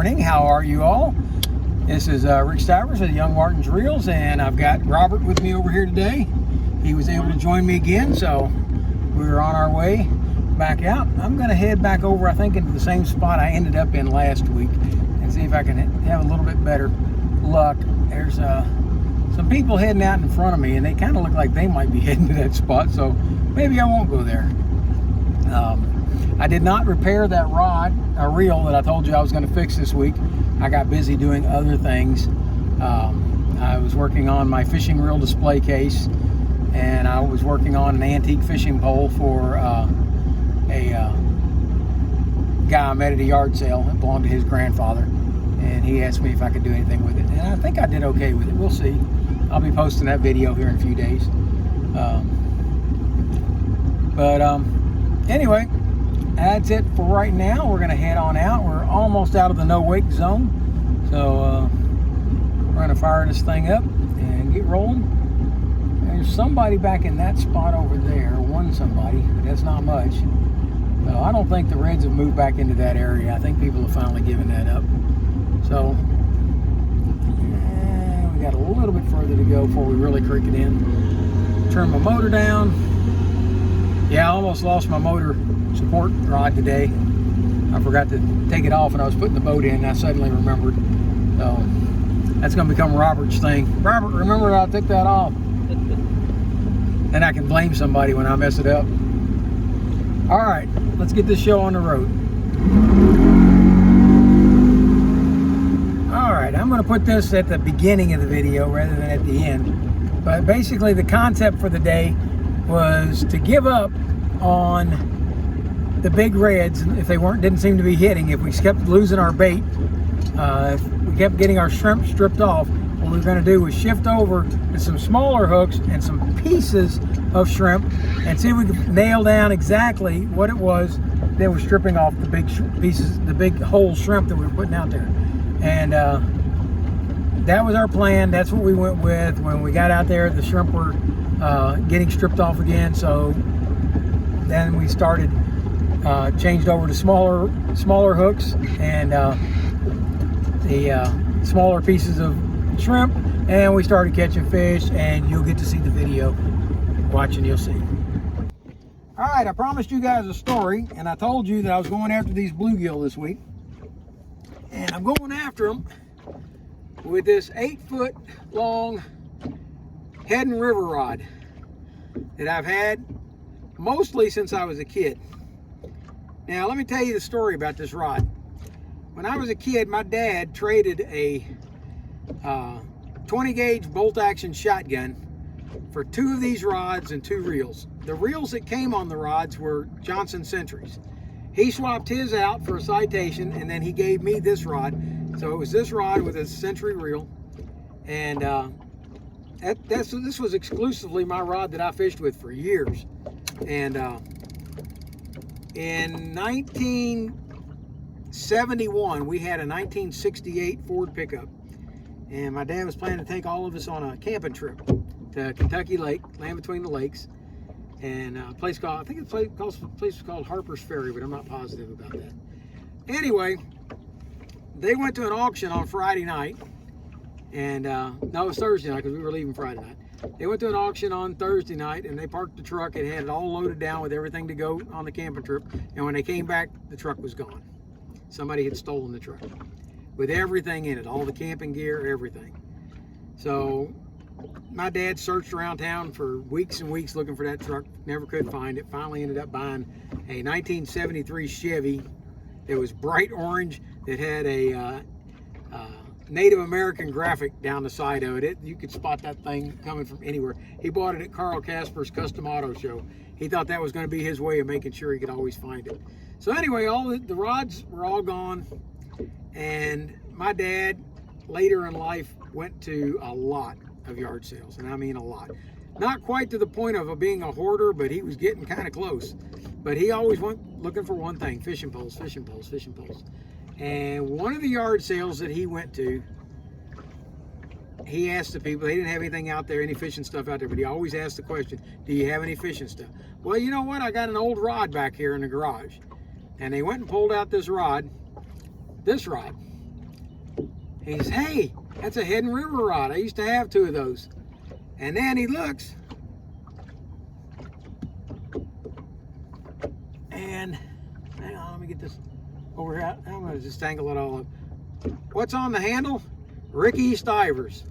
morning. How are you all? This is Rick Stivers of the Young Martin's Reels, and I've got Robert with me over here today. He was able to join me again, so we're on our way back out. I'm going to head back over, I think, into the same spot I ended up in last week and see if I can have a little bit better luck. There's some people heading out in front of me, and they kind of look like they might be heading to that spot, so maybe I won't go there. I did not repair that reel that I told you I was going to fix this week. I got busy doing other things. I was working on my fishing reel display case, and I was working on an antique fishing pole for a guy I met at a yard sale. It belonged to his grandfather, and he asked me if I could do anything with it, and I think I did okay with it. We'll see. I'll be posting that video here in a few days. Anyway, that's it for right now. We're going to head on out. We're almost out of the no wake zone, so we're going to fire this thing up and get rolling. There's somebody back in that spot over there, one somebody, but that's not much. So I don't think the Reds have moved back into that area. I think people have finally given that up. So we got a little bit further to go before we really creak it in. Turn my motor down. Yeah, I almost lost my motor support rod today. I forgot to take it off when I was putting the boat in, and I suddenly remembered. So that's going to become Robert's thing. Robert, remember I took that off. Then I can blame somebody when I mess it up. All right, let's get this show on the road. All right, I'm going to put this at the beginning of the video rather than at the end. But basically the concept for the day was to give up on the big reds if they didn't seem to be hitting. If we kept losing our bait, if we kept getting our shrimp stripped off, what we were going to do was shift over to some smaller hooks and some pieces of shrimp and see if we could nail down exactly what it was that was stripping off the big pieces, the big whole shrimp that we were putting out there. And that was our plan. That's what we went with. When we got out there, the shrimp were getting stripped off again, so then we started changed over to smaller hooks and the smaller pieces of shrimp, and we started catching fish, and you'll get to see the video. Watching, you'll see. All right, I promised you guys a story, and I told you that I was going after these bluegill this week, and I'm going after them with this 8-foot long head and river rod that I've had mostly since I was a kid. Now let me tell you the story about this rod. When I was a kid, my dad traded a 20 gauge bolt action shotgun for 2 of these rods and 2 reels. The reels that came on the rods were Johnson Centuries. He swapped his out for a Citation, and then he gave me this rod. So it was this rod with a Century reel, and this was exclusively my rod that I fished with for years. And in 1971, we had a 1968 Ford pickup, and my dad was planning to take all of us on a camping trip to Kentucky Lake, land between the lakes, and a place called, I think the place was called Harper's Ferry, but I'm not positive about that. Anyway, they went to an auction on Friday night, and no, it was Thursday night because we were leaving Friday night. They went to an auction on Thursday night, and they parked the truck and had it all loaded down with everything to go on the camping trip. And when they came back, the truck was gone. Somebody had stolen the truck with everything in it, all the camping gear, everything. So my dad searched around town for weeks and weeks looking for that truck, never could find it. Finally ended up buying a 1973 Chevy that was bright orange, that had a Native American graphic down the side of it. You could spot that thing coming from anywhere. He bought it at Carl Casper's Custom Auto Show. He thought that was going to be his way of making sure he could always find it. So anyway, all the rods were all gone, and my dad later in life went to a lot of yard sales, and I mean a lot. Not quite to the point of being a hoarder, but he was getting kind of close. But he always went looking for one thing: fishing poles, fishing poles, fishing poles. And one of the yard sales that he went to, he asked the people, they didn't have anything out there, any fishing stuff out there, but he always asked the question, do you have any fishing stuff? Well, you know what? I got an old rod back here in the garage. And they went and pulled out this rod, He says, hey, that's a head and river rod. I used to have 2 of those. And then he looks, and hang on, let me get this over here. I'm going to just tangle it all up. What's on the handle? Ricky Stivers.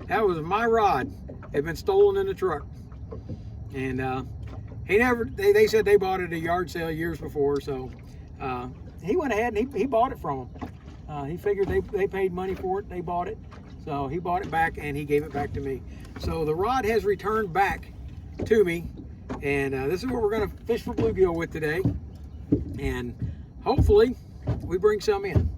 That was my rod. It had been stolen in the truck. And they said they bought it at a yard sale years before, so he went ahead and he bought it from them. He figured they paid money for it, they bought it. So he bought it back and he gave it back to me. So the rod has returned back to me, and this is what we're going to fish for bluegill with today. And hopefully we bring some in.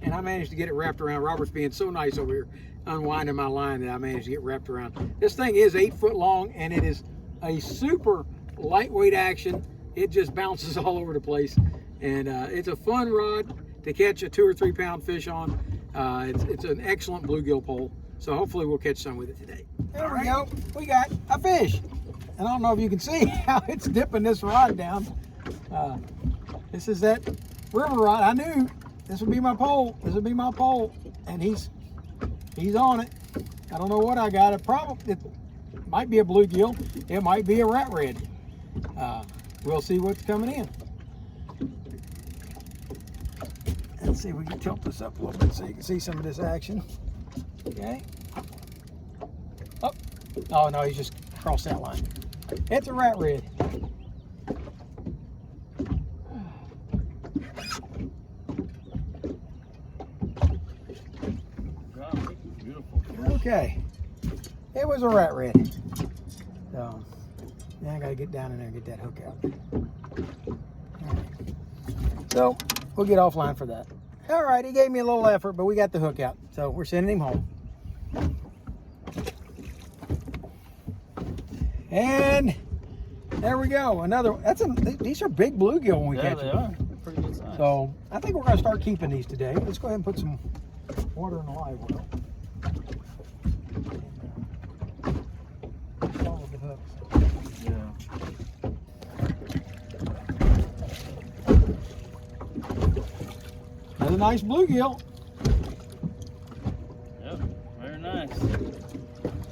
And I managed to get it wrapped around. Robert's being so nice over here, unwinding my line, that I managed to get wrapped around. This thing is 8 foot long, and it is a super lightweight action. It just bounces all over the place, and it's a fun rod to catch a 2 or 3 pound fish on. It's an excellent bluegill pole, so hopefully we'll catch some with it today. There we go. We got a fish, and I don't know if you can see how it's dipping this rod down. This is that river rod. I knew this would be my pole. This would be my pole, and he's on it. I don't know what I got. It might be a bluegill. It might be a rat red. We'll see what's coming in. Let's see if we can tilt this up a little bit so you can see some of this action. Okay. Oh no, he's just crossed that line. It's a rat red. Okay, it was a rat red. So now I gotta get down in there and get that hook out. All right. So we'll get offline for that. All right, he gave me a little effort, but we got the hook out, so we're sending him home. And there we go. Another. These are big bluegill when we catch them. Yeah, they are. Pretty good size. So I think we're gonna start keeping these today. Let's go ahead and put some water in the live well. Follow the hooks. Yeah. Another nice bluegill. Yep, very nice.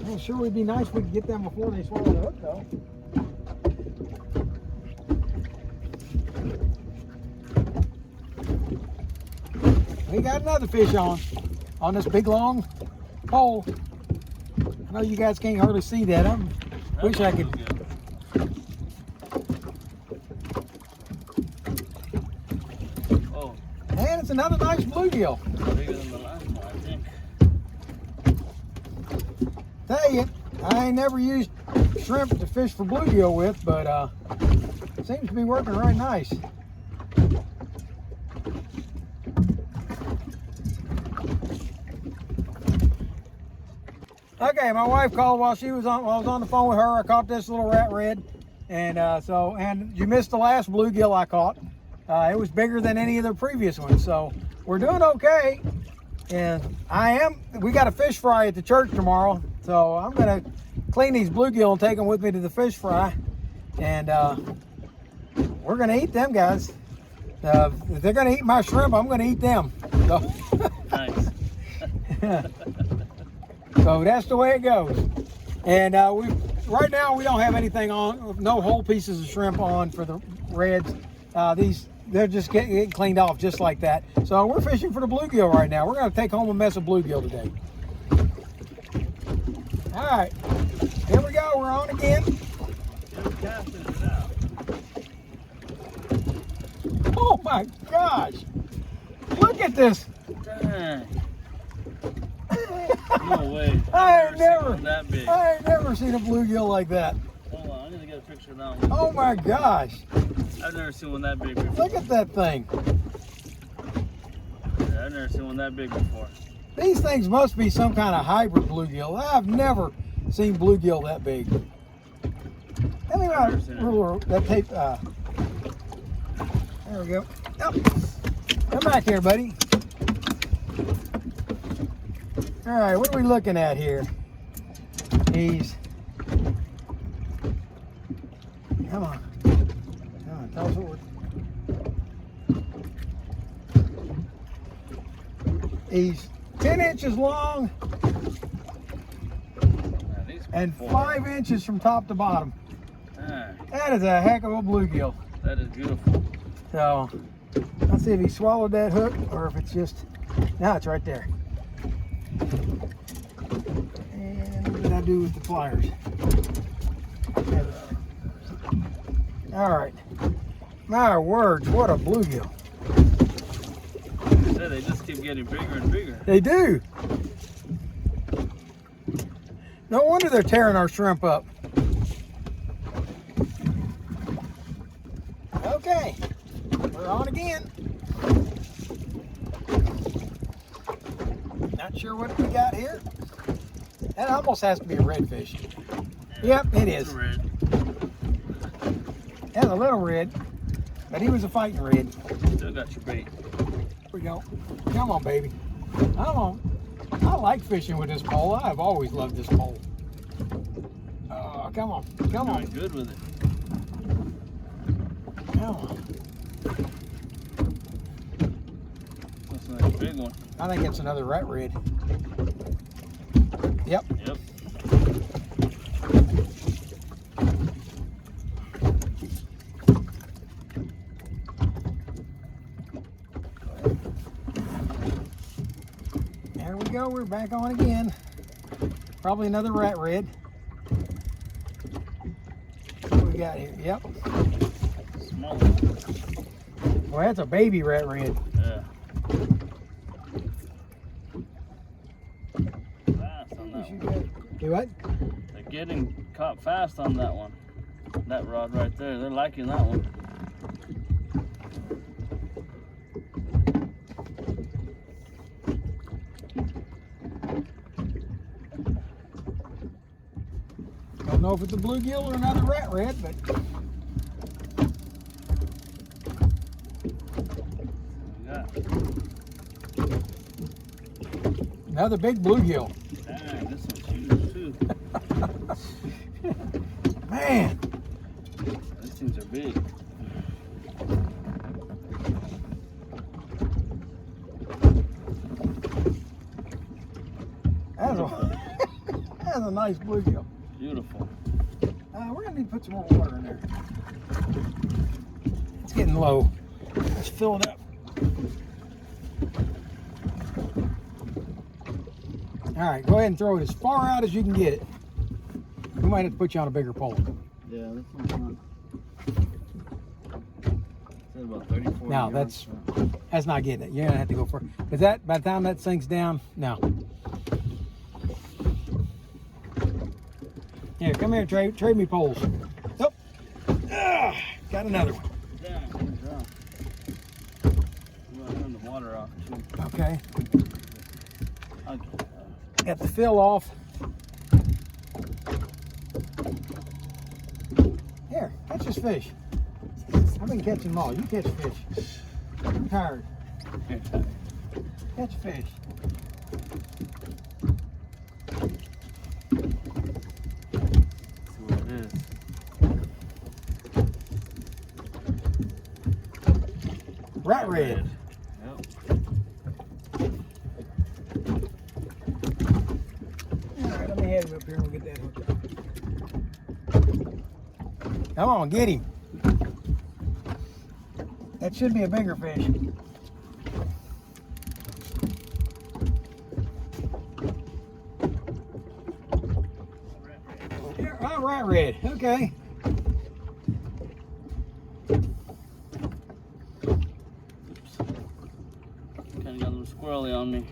Well, sure would be nice if we could get them before they swallow the hook, though. We got another fish on this big long pole. I know you guys can't hardly see that. I wish I could. Oh. And it's another nice bluegill. Bigger than the last one, I think. Tell you, I ain't never used shrimp to fish for bluegill with, but it seems to be working right nice. Okay, my wife called while I was on the phone with her. I caught this little rat red, and and you missed the last bluegill I caught. It was bigger than any of the previous ones, so we're doing okay. And we got a fish fry at the church tomorrow, so I'm gonna clean these bluegill and take them with me to the fish fry, and we're gonna eat them, guys. If they're gonna eat my shrimp, I'm gonna eat them. So. Nice. So that's the way it goes. And right now we don't have anything on, no whole pieces of shrimp on for the reds. They're just getting cleaned off just like that. So we're fishing for the bluegill right now. We're gonna take home a mess of bluegill today. All right, here we go, we're on again. Oh my gosh, look at this. Dang. No way. I ain't never seen a bluegill like that. Hold on, I'm gonna get a picture of that one. Oh my gosh. I've never seen one that big before. Look at that thing. Yeah, I've never seen one that big before. These things must be some kind of hybrid bluegill. I've never seen bluegill that big. Let me that tape. There we go. Oh, come back here, buddy. All right, what are we looking at here? Come on, tell us what he's 10 inches long and 5 inches from top to bottom. That is a heck of a bluegill. That is beautiful. So let's see if he swallowed that hook or if it's just, now it's right there. And what did I do with the pliers? All right. My words, what a bluegill. They just keep getting bigger and bigger. They do. No wonder they're tearing our shrimp up. Okay, we're on again. Not sure what we got here. That almost has to be a redfish. Yep, it is. Red. That's a little red, but he was a fighting red. Still got your bait. Here we go. Come on, baby. Come on. I like fishing with this pole. I've always loved this pole. Oh, come on. Come on. Doing good with it. Come on. That's a nice big one. I think it's another rat red. Yep. Yep. There we go. We're back on again. Probably another rat red. What do we got here? Yep. Small one. Well, that's a baby rat red. Yeah. Fast on that one. Do what? They're getting caught fast on that one. That rod right there. They're liking that one. Don't know if it's a bluegill or another rat red, but Yeah. another big bluegill. Dang, this one's huge too. Man, These things are big. that's a that's a nice bluegill. Beautiful. We're gonna need to put some more water in there. It's getting low. Let's fill it up. All right, go ahead and throw it as far out as you can get it. We might have to put you on a bigger pole. Yeah, this one's not. It's about 34 No, yards. that's not getting it. You're gonna have to go for it. Cause that by the time that sinks down, no. Here, come here, trade me poles. Nope. Got another one. Dang, good job. I'm gonna turn the water off too. Okay. I'll get that. Got the fill off. Here, catch this fish. I've been catching them all. You catch fish. I'm tired. Here, Catch fish. see what it is. Rat red. Yep. All right, let me head him up here and we'll get that hooked up. Come on, get him. That should be a bigger fish. Yeah, oh, rat red. Okay. Kind of got a little squirrely on me.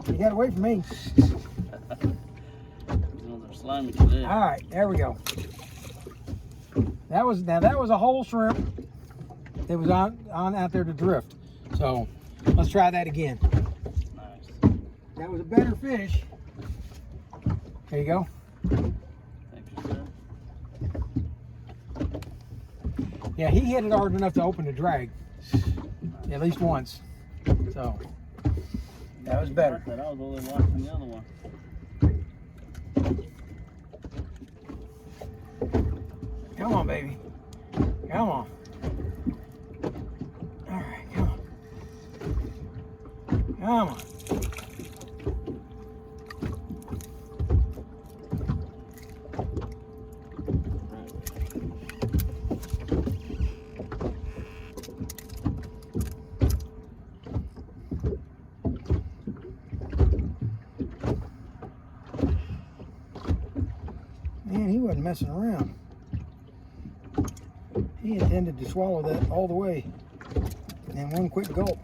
You got away from me. These ones are slimy today. All right, there we go. That was a whole shrimp that was on out there to drift. So let's try that again. Nice. That was a better fish. There you go. Thank you, sir. Yeah, he hit it hard enough to open the drag. At least once. So that was better. I was only watching the other one. Come on, baby. Come on. Man, he wasn't messing around. He intended to swallow that all the way in one quick gulp.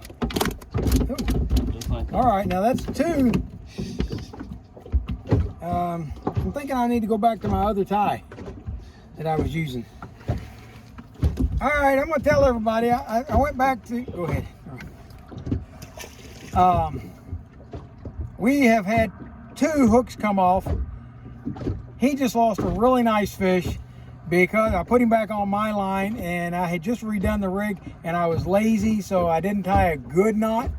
Just like that. All right, now that's 2. I'm thinking I need to go back to my other tie that I was using. All right, I'm gonna tell everybody, I went back to, go ahead. We have had 2 hooks come off. He just lost a really nice fish because I put him back on my line and I had just redone the rig and I was lazy, so I didn't tie a good knot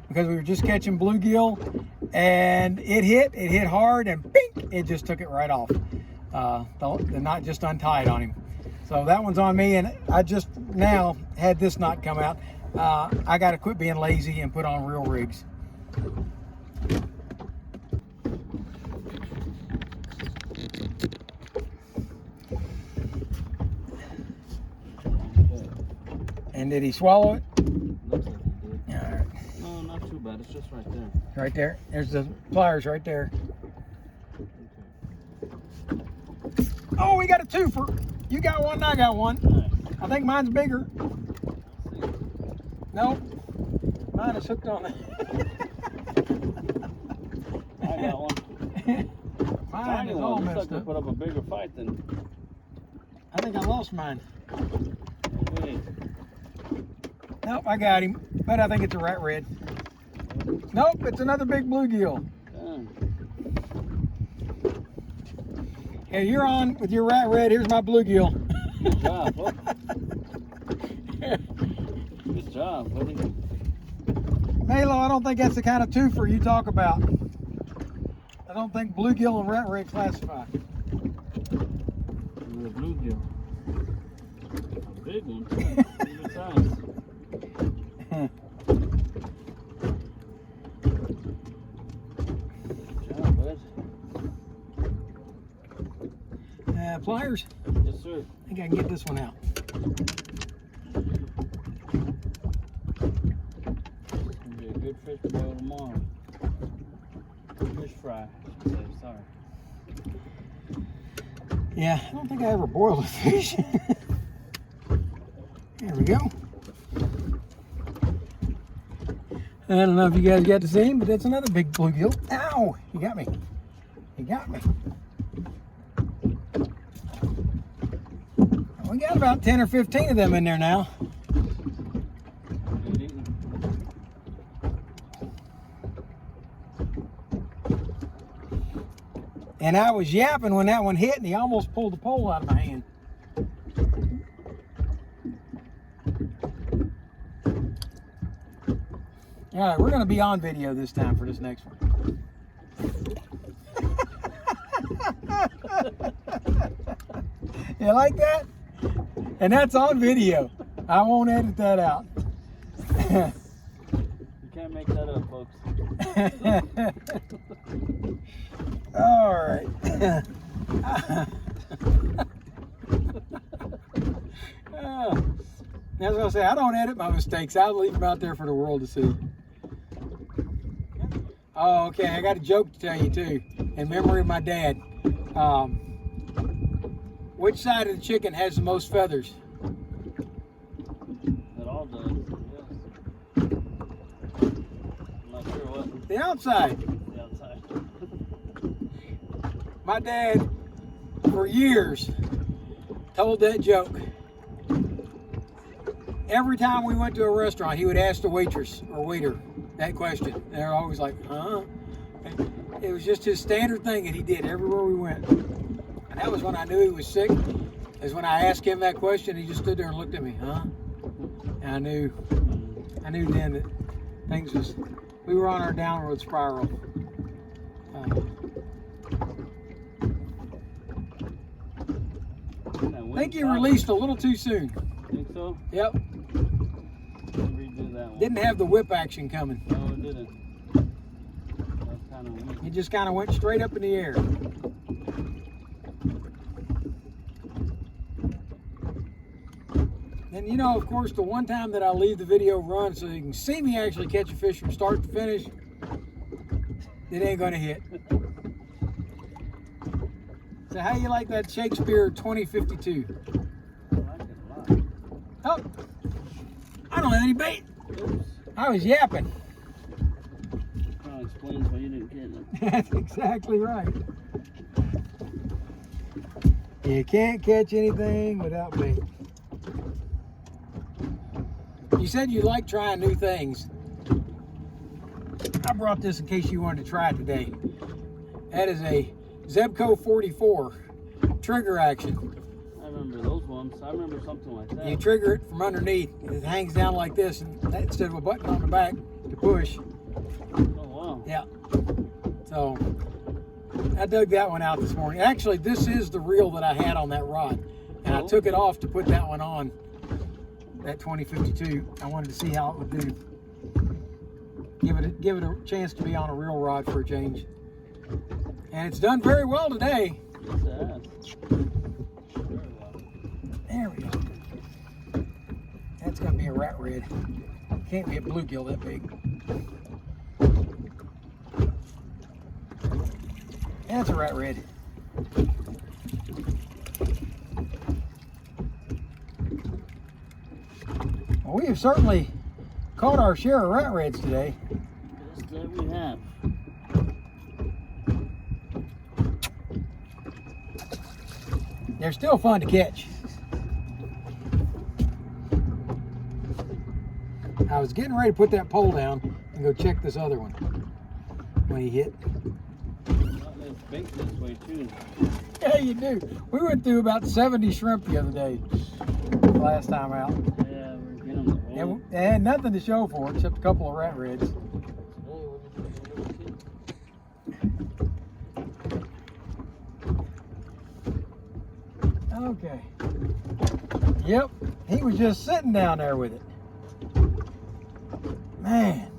because we were just catching bluegill, and it hit hard, and bink, it just took it right off. The knot just untied on him. So that one's on me, and I just now had this knot come out. I got to quit being lazy and put on real rigs. And did he swallow it? Looks like he did. All right. No, not too bad. It's just right there. Right there. There's the pliers right there. Okay. Oh, we got a 2-fer. You got one, and I got one. Nice. I think mine's bigger. Let's see. Nope. Mine is hooked on that. I got one. Mine Tiny is all one. Looks messed like up. they put up a bigger fight than. I think I lost mine. Hey. Nope, I got him. But I think it's a rat red. Nope, it's another big bluegill. Damn. Hey, you're on with your rat red. Here's my bluegill. Good job, buddy. Good job, buddy. Malo, I don't think that's the kind of 2-fer you talk about. I don't think bluegill and rat red classify. The bluegill. A big one. Good size. Good job, bud. Pliers? Yes, sir. I think I can get this one out. It's gonna be a good fish boil tomorrow. Fish fry, I should say. Sorry. Yeah, I don't think I ever boiled a fish. There we go. I don't know if you guys got to see him, but that's another big bluegill. Ow! You got me. You got me. We got about 10 or 15 of them in there now. Good eating. And I was yapping when that one hit, and he almost pulled the pole out of my hand. All right, we're going to be on video this time for this next one. You like that? And that's on video. I won't edit that out. You can't make that up, folks. All right. I was going to say, I don't edit my mistakes. I leave them out there for the world to see. Oh, okay. I got a joke to tell you, too. In memory of my dad. Which side of the chicken has the most feathers? It all does, yes. I'm not sure what. The outside. The outside. My dad, for years, told that joke. Every time we went to a restaurant, he would ask the waitress or waiter that question. They're always like, huh? It was just his standard thing that he did everywhere we went. And that was when I knew he was sick, is when I asked him that question. He just stood there and looked at me, huh? And I knew then that we were on our downward spiral. I think he released a little too soon. Think so? Yep. Redo that one. Didn't have the whip action coming. No, it didn't. That's kind of weak. He just kind of went straight up in the air. And you know, of course, the one time that I leave the video run so you can see me actually catch a fish from start to finish, it ain't gonna hit. So how you like that Shakespeare 2052? I like it a lot. Oh, I don't have any bait. Oops. I was yapping. That explains why you didn't get it. That's exactly right. You can't catch anything without bait. You said you like trying new things. I brought this in case you wanted to try it today. That is a Zebco 44 trigger action. I remember those ones. I remember something like that. You trigger it from underneath. It hangs down like this, and that, instead of a button on the back to push. Oh, wow. Yeah. So I dug that one out this morning. Actually, this is the reel that I had on that rod, and I took it off to put that one on. That 2052. I wanted to see how it would do. Give it a chance to be on a real rod for a change. And it's done very well today. Yes, it has. Very well. There we go. That's gonna be a rat red. Can't be a bluegill that big. That's a rat red. Well, we have certainly caught our share of rat reds today. Yes, that we have. They're still fun to catch. I was getting ready to put that pole down and go check this other one when he hit. Well, there's bait this way too. Yeah, you do. We went through about 70 shrimp the other day, last time out. Yeah, we're getting them. And they had nothing to show for it except a couple of rat reds. Okay. Yep, he was just sitting down there with it. Man,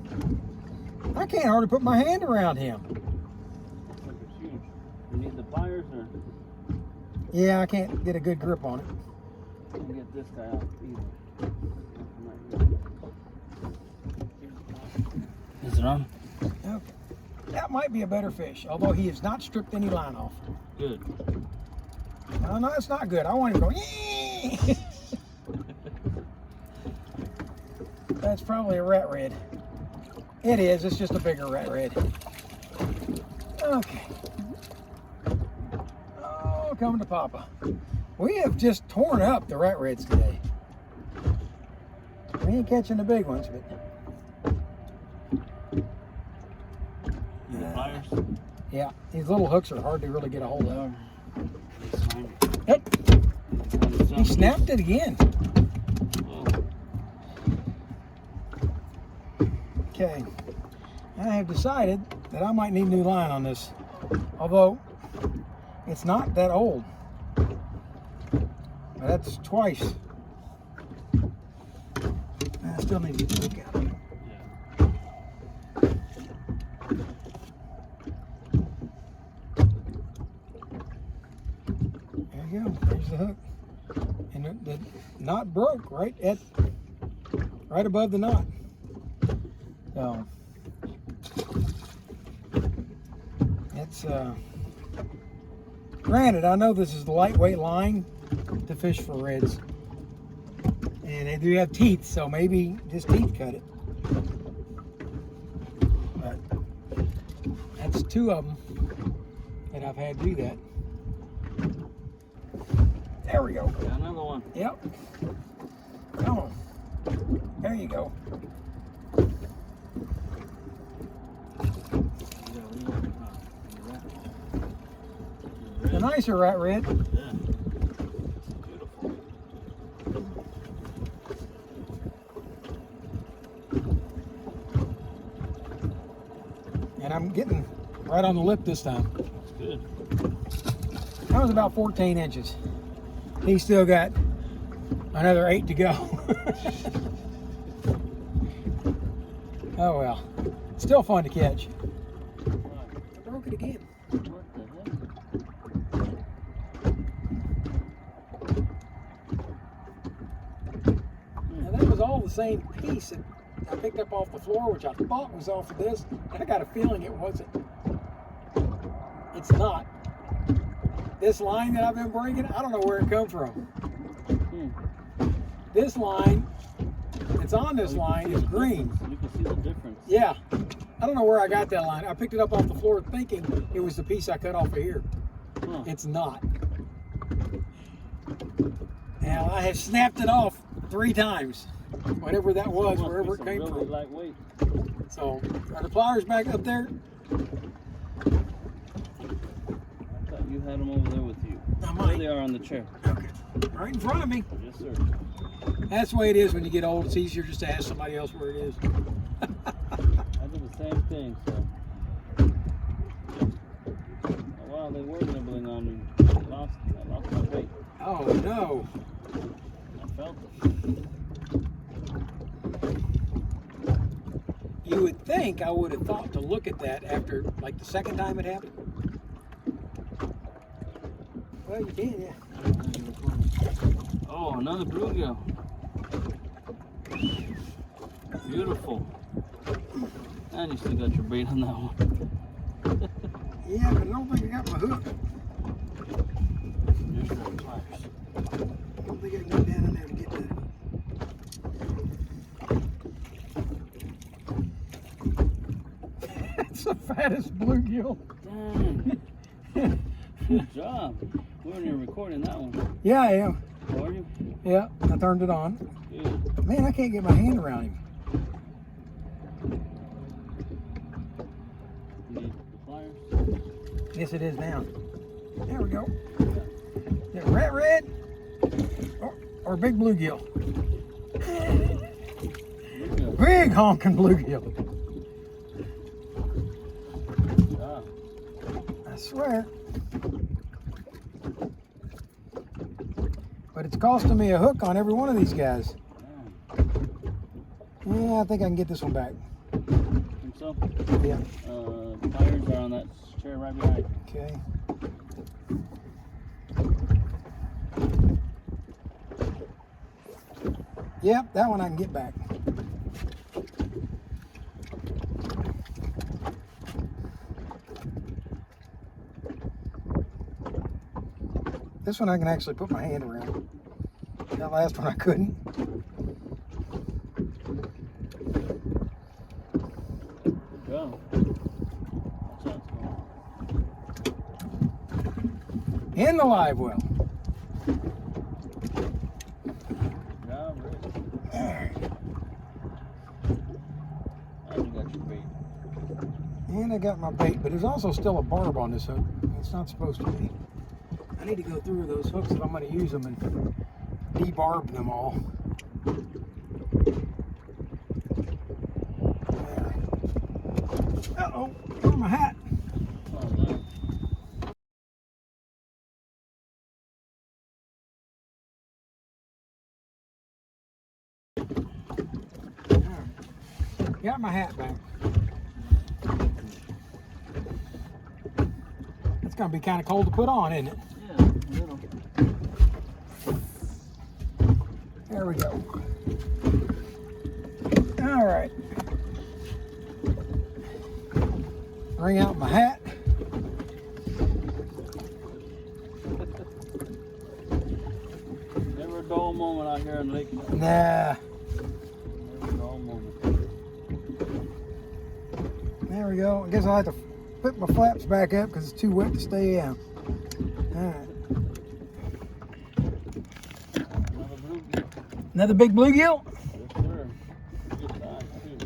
I can't hardly put my hand around him. You need the pliers or? Yeah, I can't get a good grip on it. I'll get this guy out either. Is it on? Okay. That might be a better fish, although he has not stripped any line off. Good. No, it's not good. I want him to go, yee! That's probably a rat red. It is. It's just a bigger rat red. Okay. Oh, coming to Papa. We have just torn up the rat reds today. We ain't catching the big ones, but Need the pliers? yeah, these little hooks are hard to really get a hold of. Fine. Yep. He snapped it again. Okay. I have decided that I might need new line on this, although it's not that old. But that's twice. I still need to get the hook out. There you go. There's the hook. And the knot broke right above the knot. So it's granted, I know this is the lightweight line to fish for reds, and they do have teeth, so maybe just teeth cut it. But that's two of them that I've had do that. There we go. Got another one. Yep. Come on. There you go. The nicer rat red. Yeah. Beautiful. And I'm getting right on the lip this time. That's good. That was about 14 inches. He's still got another 8 to go. Oh well. Still fun to catch. I broke it again. What the heck? Now that was all the same piece that I picked up off the floor, which I thought was off of this. I got a feeling it wasn't. It's not. this line that I've been breaking, I don't know where it come from. Hmm. This line, it's on this line, is green. You can see the difference. Yeah. I don't know where I got that line. I picked it up off the floor thinking it was the piece I cut off of here. Huh. It's not. Now, I have snapped it off 3 times. Whatever that was, wherever it came really from. Lightweight. So, are the pliers back up there? I thought you had them over there with you. I There might. they are on the chair. Okay. Right in front of me. Yes, sir. That's the way it is when you get old. It's easier just to ask somebody else where it is. I did the same thing, so. Oh, wow, they were nibbling on me. I lost my weight. Oh, no. I felt it. You would think I would have thought to look at that after, like, the second time it happened. Well, you can, yeah. Oh, another bluegill. Beautiful. And you still got your bait on that one. Yeah, but I don't think I got my hook. There's the pliers. I don't think I can get down in there to get that. That's the fattest bluegill. Dang. Good job. We weren't even recording that one. Yeah, I am. Are you? Yeah, I turned it on. Good. Man, I can't get my hand around him. You need the pliers? Yes, it is now. There we go. Is it rat red or big bluegill? Bluegill. Big honking bluegill. Good job. I swear. But it's costing me a hook on every one of these guys. Yeah, I think I can get this one back. Think so? Yeah. The pliers are on that chair right behind you. Okay. Yep, that one I can get back. This one I can actually put my hand around. That last one I couldn't. Good job. Watch out, Scott. In the live well. Good job, Rick. And you got your bait. And I got my bait, but there's also still a barb on this hook. It's not supposed to be. I need to go through those hooks if I'm going to use them and debarb them all. There. Uh-oh, threw my hat. Oh, no. Got my hat back. It's going to be kind of cold to put on, isn't it? Yeah, a little. There we go. All right. Bring out my hat. Never a dull moment out here in Lake. Nah. Never a dull moment. There we go. I guess I'll have to put my flaps back up because it's too wet to stay out. All right. Another bluegill. Another big bluegill? Yes, sir. Good size, too.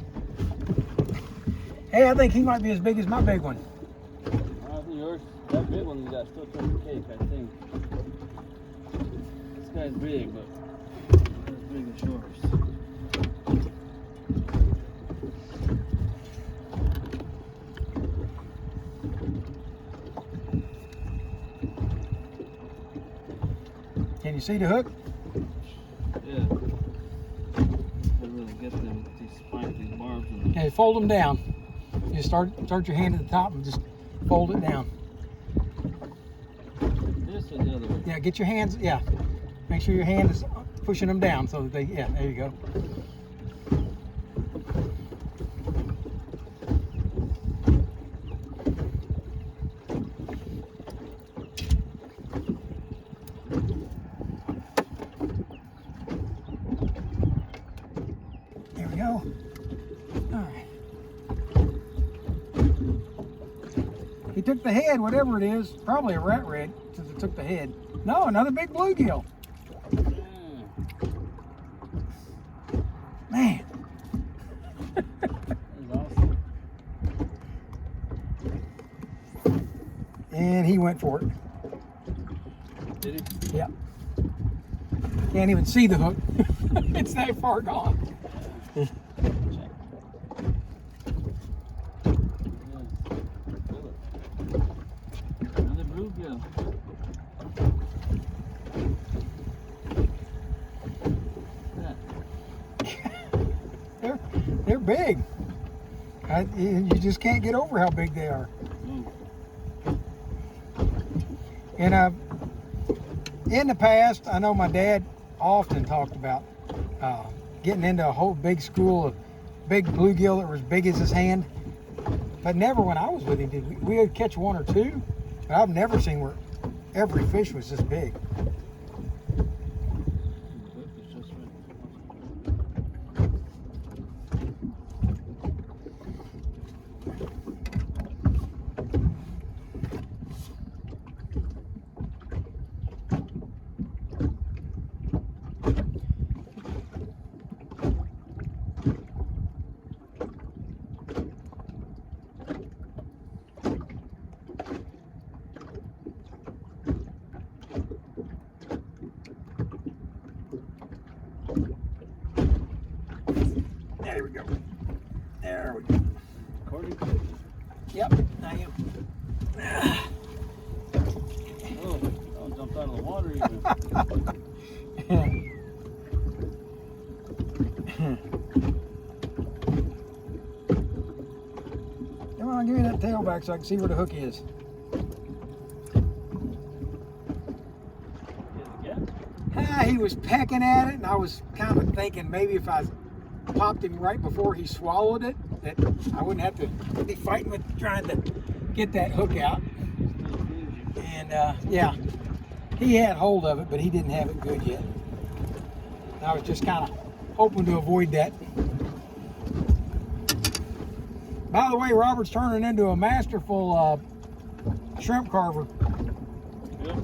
Hey, I think he might be as big as my big one. I think yours, that big one you got still took the cake, I think. This guy's big, but not as big as yours. Can you see the hook? Yeah. They really get them with these spikes, these barbs. And Okay, fold them down. You start your hand at the top and just fold it down. this or the other way? Yeah, get your hands, yeah. Make sure your hand is pushing them down so that they, yeah, there you go. took the head, whatever it is. Probably a rat red, since it took the head. No, another big bluegill. Man. That's awesome. And he went for it. Did he? Yeah. Can't even see the hook. It's that far gone. Another bluegill. They're big. You just can't get over how big they are. And in the past, I know my dad often talked about getting into a whole big school of big bluegill that were as big as his hand. But never when I was with him did we. We would catch one or two, but I've never seen where every fish was this big. There we go. There we go. Recording? Yep, I am. Oh, I jumped out of the water even. Come on, give me that tail back so I can see where the hook is. He was pecking at it, and I was kind of thinking maybe if I popped him right before he swallowed it, that I wouldn't have to be fighting with trying to get that hook out. And yeah, he had hold of it, but he didn't have it good yet. I was just kind of hoping to avoid that. By the way, Robert's turning into a masterful shrimp carver. Yep.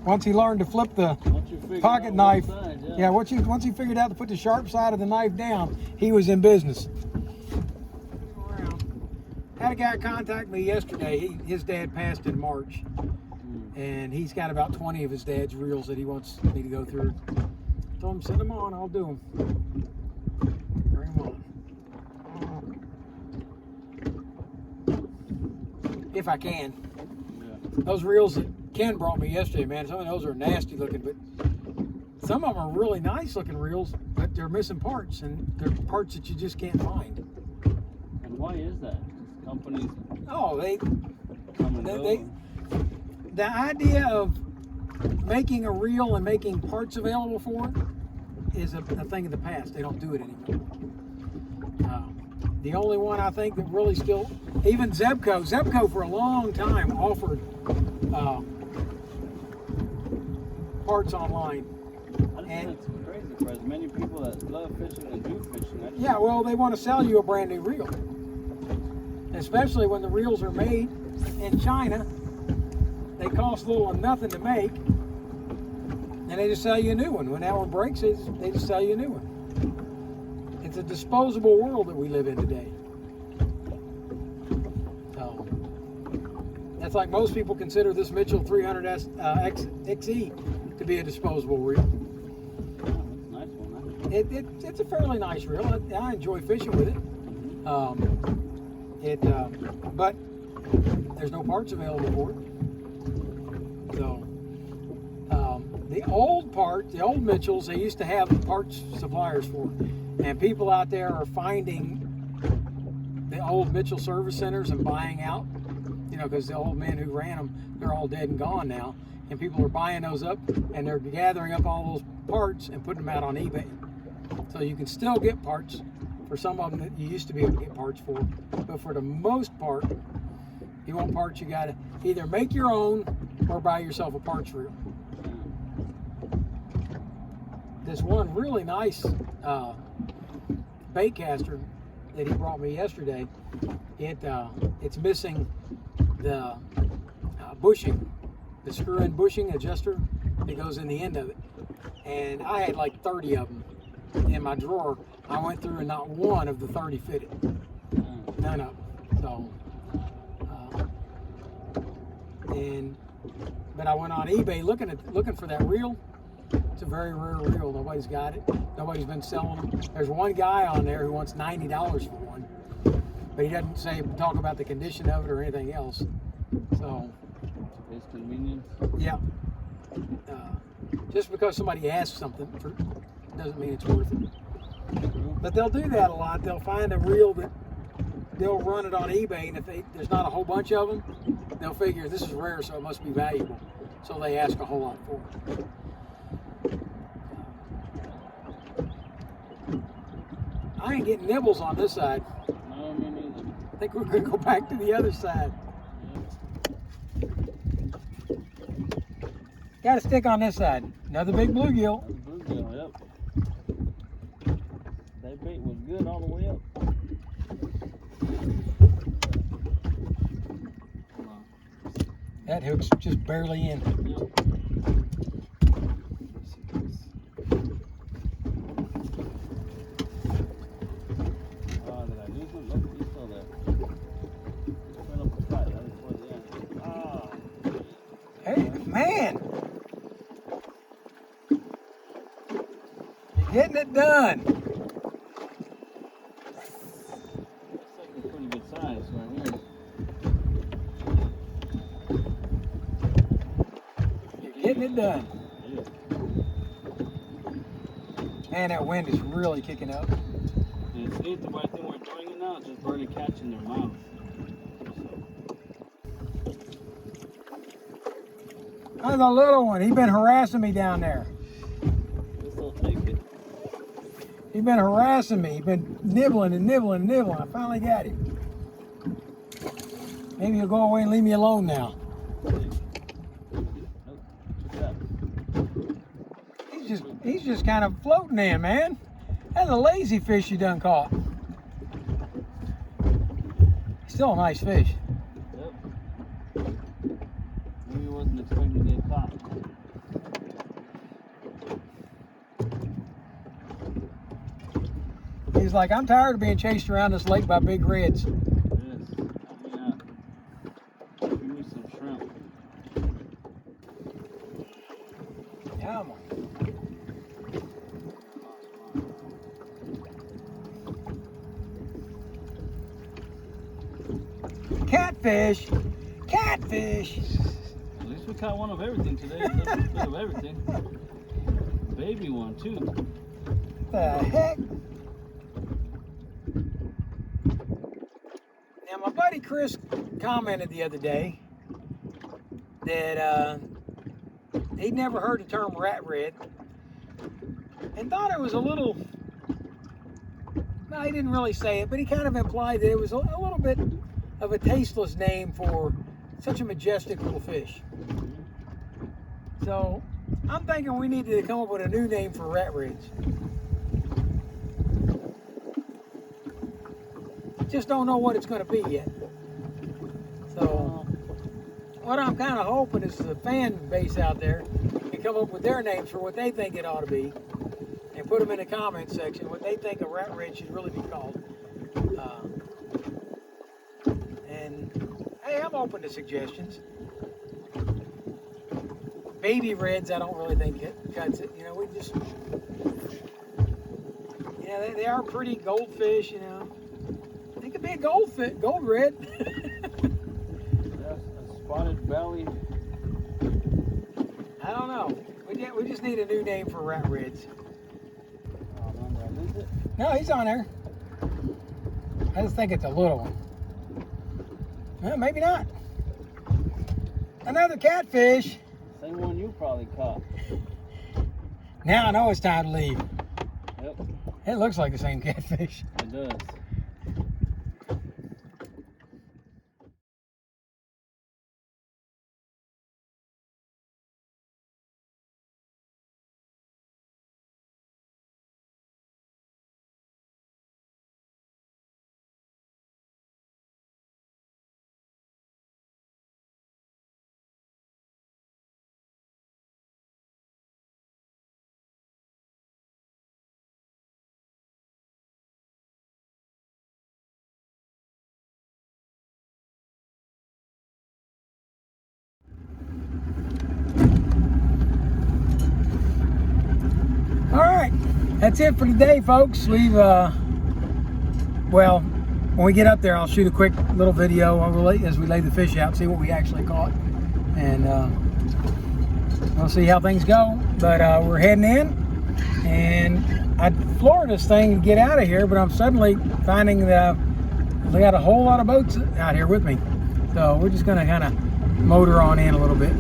Once he learned to flip the pocket knife, yeah, once he figured out to put the sharp side of the knife down, he was in business. Had a guy contact me yesterday. His dad passed in March, and he's got about 20 of his dad's reels that he wants me to go through. Told him, send them on, I'll do them. Bring them on. If I can. Yeah. Those reels that Ken brought me yesterday, man, some of those are nasty looking, but some of them are really nice looking reels, but they're missing parts, and they're parts that you just can't find. And why is that? Companies Oh, come and go. The idea of making a reel and making parts available for it is a thing of the past. They don't do it anymore. The only one I think that really still, even Zebco for a long time offered parts online. I just think it's crazy for as many people that love fishing and do fishing. Yeah, well, they want to sell you a brand new reel, especially when the reels are made in China. They cost little or nothing to make, and they just sell you a new one. When that one breaks, they just sell you a new one. It's a disposable world that we live in today. So that's like most people consider this Mitchell 300 XE to be a disposable reel. Nice one, huh? It's a fairly nice reel. I enjoy fishing with it. But there's no parts available for it. So the old Mitchells, they used to have parts suppliers for it. And people out there are finding the old Mitchell service centers and buying out, because the old men who ran them, they're all dead and gone now. And people are buying those up, and they're gathering up all those parts and putting them out on eBay. So you can still get parts for some of them that you used to be able to get parts for. But for the most part, you want parts, you got to either make your own or buy yourself a parts reel. This one really nice bait caster that he brought me yesterday, it's missing the bushing, the screw-in bushing adjuster that goes in the end of it. And I had like 30 of them in my drawer. I went through and not one of the 30 fitted. None of them. So, but I went on eBay looking for that reel. It's a very rare reel. Nobody's got it. Nobody's been selling them. There's one guy on there who wants $90 for one, but he doesn't talk about the condition of it or anything else. So, It's convenience. yeah. Just because somebody asks something doesn't mean it's worth it. But they'll do that a lot. They'll find a reel that they'll run it on eBay, and if there's not a whole bunch of them, they'll figure this is rare, so it must be valuable. So they ask a whole lot for it. I ain't getting nibbles on this side. No, me neither. I think we're going to go back to the other side. Got a stick on this side. Another big bluegill. Another bluegill, yep. That bait was good all the way up. That hook's just barely in. Yep. Did I lose him? Nope, he's still there. He went up the side. That was towards the end. Ah. Hey, man! You're getting it done. That's like a pretty good size right here. You're getting it done. Yeah. Man, that wind is really kicking up. And it's neat the way I think we're doing it now, it's just barely catching their mouth. That's a little one. He's been harassing me down there. Guess I'll take it. He's been harassing me. He's been nibbling and nibbling and nibbling. I finally got him. Maybe he'll go away and leave me alone now. He's just kind of floating in, man. That's a lazy fish you done caught. Still a nice fish. Yep. Maybe he wasn't expecting to get caught. He's like, I'm tired of being chased around this lake by big reds. Yes. Give me some shrimp. Come on. Catfish! Catfish! At least we caught one of everything today. A little bit of everything. Baby one too. The heck? Now my buddy Chris commented the other day that he'd never heard the term rat red and thought it was a little, no, he didn't really say it, but he kind of implied that it was a little bit of a tasteless name for such a majestic little fish. So I'm thinking we need to come up with a new name for rat reds. Just don't know what it's going to be yet. So what I'm kind of hoping is the fan base out there can come up with their names for what they think it ought to be and put them in the comment section what they think a rat red should really be called. And hey, I'm open to suggestions. Baby reds, I don't really think it cuts it. You know, we just, yeah, they are pretty goldfish. You know, they could be a gold red. Yes, a spotted belly. I don't know. We just need a new name for rat reds. Oh man, did I lose it? No, he's on there. I just think it's a little one. Well, maybe not. Another catfish. Same one you probably caught. Now I know it's time to leave. Yep, It looks like the same catfish. it does. that's it for today, folks. We've, well, when we get up there, I'll shoot a quick little video as we lay the fish out, see what we actually caught. And we'll see how things go. But we're heading in. And I floored this thing to get out of here, but I'm suddenly finding that they got a whole lot of boats out here with me. So we're just gonna kind of motor on in a little bit.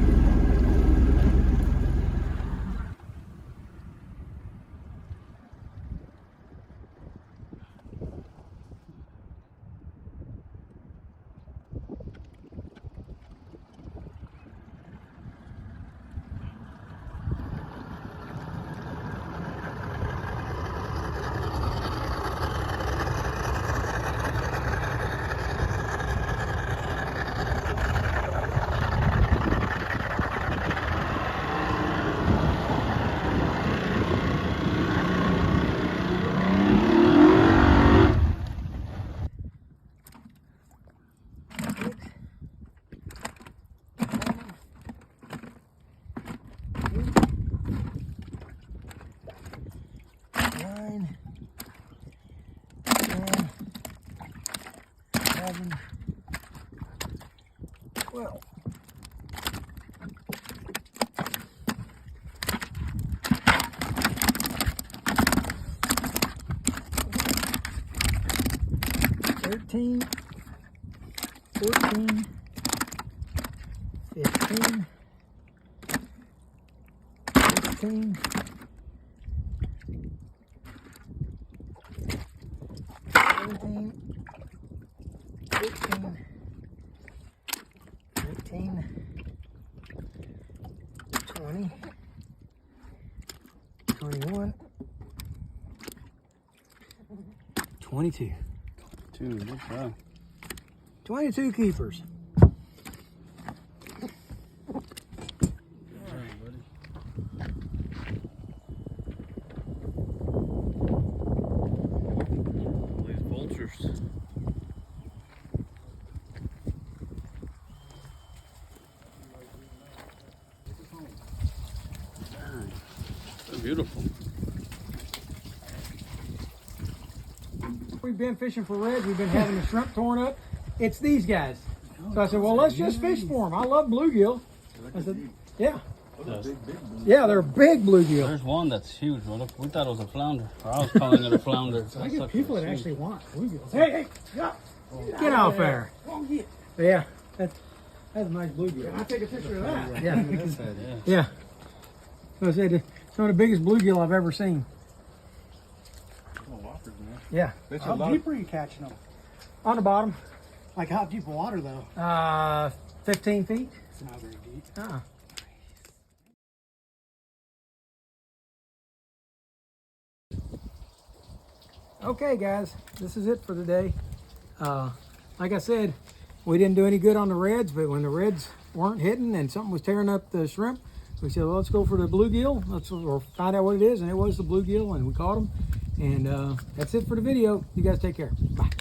Well, $13, $14, $15, $16, $17, $18, 19, 20, 21, 22. 22 keepers. These vultures. They're beautiful. We've been fishing for reds. We've been having the shrimp torn up. It's these guys. So I said, well, let's just fish for them. I love bluegill. I said, yeah. Yeah, they're big bluegill. There's one that's huge. Well, we thought it was a flounder. Or I was calling it a flounder. I get people that actually want bluegills. Hey, get out there. Yeah, that's a nice bluegill. Can I take a picture of that? Yeah. Yeah. So I said, it's some of the biggest bluegill I've ever seen. Yeah. How deep are you catching them? On the bottom. Like how deep water though? 15 feet. It's not very deep. Okay, guys, this is it for today. Like I said, we didn't do any good on the reds, but when the reds weren't hitting and something was tearing up the shrimp, we said, well, let's go for the bluegill. Or find out what it is, and it was the bluegill, and we caught them. And that's it for the video. You guys take care. Bye.